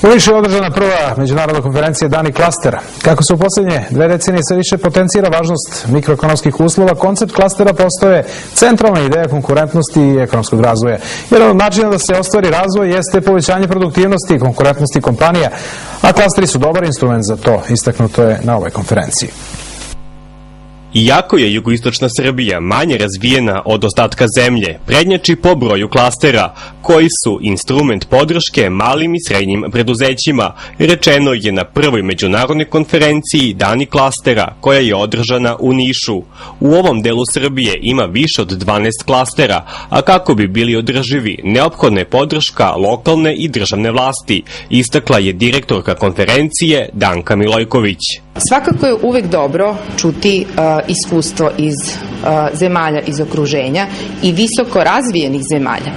U Nišu je održana prva međunarodna konferencija Dani klastera. Kako se u posljednje 2 decenije sve više potencira važnost mikroekonomskih uslova, koncept klastera postaje centralna ideja konkurentnosti i ekonomskog razvoja. Jedan od načina da se ostvari razvoj jeste povećanje produktivnosti i konkurentnosti kompanija, a klasteri su dobar instrument za to, istaknuto je na ovoj konferenciji. Iako je jugoistočna Srbija manje razvijena od ostatka zemlje, prednjači po broju klastera, koji su instrument podrške malim i srednjim preduzećima, rečeno je na prvoj međunarodnoj konferenciji Dani klastera, koja je održana u Nišu. U ovom delu Srbije ima više od 12 klastera, a kako bi bili održivi, neophodna je podrška lokalne i državne vlasti, istakla je direktorka konferencije Danka Milojković. Svakako je uvek dobro čuti iskustvo iz zemalja iz okruženja i visoko razvijenih zemalja,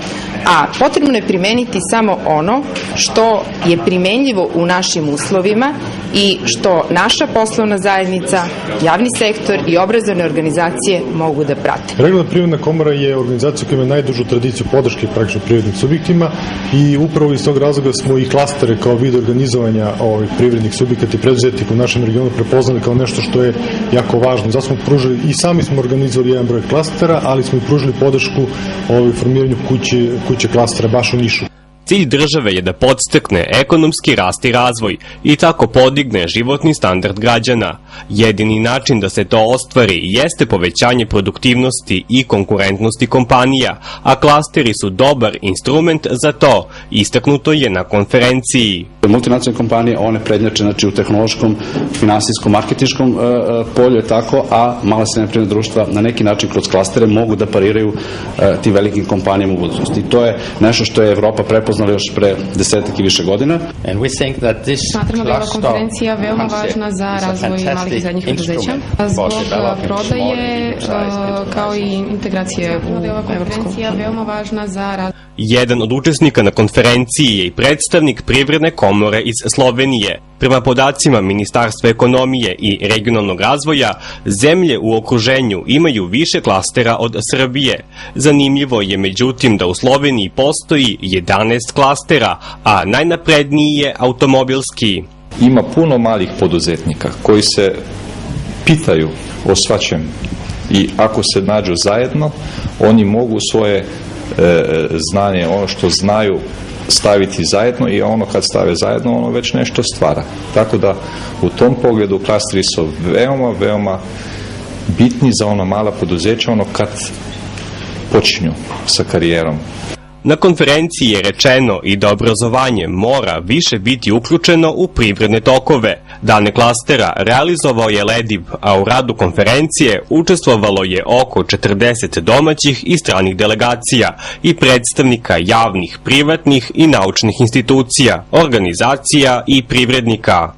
a potrebno je primeniti samo ono što je primenljivo u našim uslovima i što naša poslovna zajednica, javni sektor i obrazovne organizacije mogu da prate. Regionalna privredna komora je organizacija koja ima najdužu tradiciju podrške praktično privrednim subjektima i upravo iz tog razloga smo i klastere kao vid organizovanja ovih privrednih subjekata i preduzetnika u našem regionu prepoznali kao nešto što je jako važno. Zato smo pružili i sami smo organizovali jedan broj klastera, ali smo i pružili podršku formiranju kuće klastera baš u Nišu. Cilj države je da podstakne ekonomski rast i razvoj i tako podigne životni standard građana. Jedini način da se to ostvari jeste povećanje produktivnosti i konkurentnosti kompanija, a klasteri su dobar instrument za to, istaknuto je na konferenciji. Multinacionalne kompanije, one prednjače u tehnološkom, finansijskom, marketinškom polju je tako, a mala i srednja privredna društva na neki način kroz klastere mogu da pariraju tim velikim kompanijama u budućnosti. I to je nešto što je Evropa prepoznala još pre 10 i više godina. Smatramo da je ova konferencija veoma važna za razvoj malih i srednjih preduzeća, zbog prodaje kao i integracije u Evropsku. Jedan od učesnika na konferenciji je i predstavnik Privredne komore iz Slovenije. Prema podacima Ministarstva ekonomije i regionalnog razvoja, zemlje u okruženju imaju više klastera od Srbije. Zanimljivo je međutim da u Sloveniji postoji 11 klastera, a najnapredniji je automobilski. Ima puno malih poduzetnika koji se pitaju o svačem i ako se nađu zajedno, oni mogu svoje znanje, ono što znaju, staviti zajedno i ono kad stave zajedno, ono već nešto stvara. Tako da u tom pogledu klasteri su veoma, veoma bitni za ona mala poduzeća, ono kad počinju sa karijerom. Na konferenciji je rečeno i da obrazovanje mora više biti uključeno u privredne tokove. Dane klastera realizovao je Lediv, a u radu konferencije učestvovalo je oko 40 domaćih i stranih delegacija i predstavnika javnih, privatnih i naučnih institucija, organizacija i privrednika.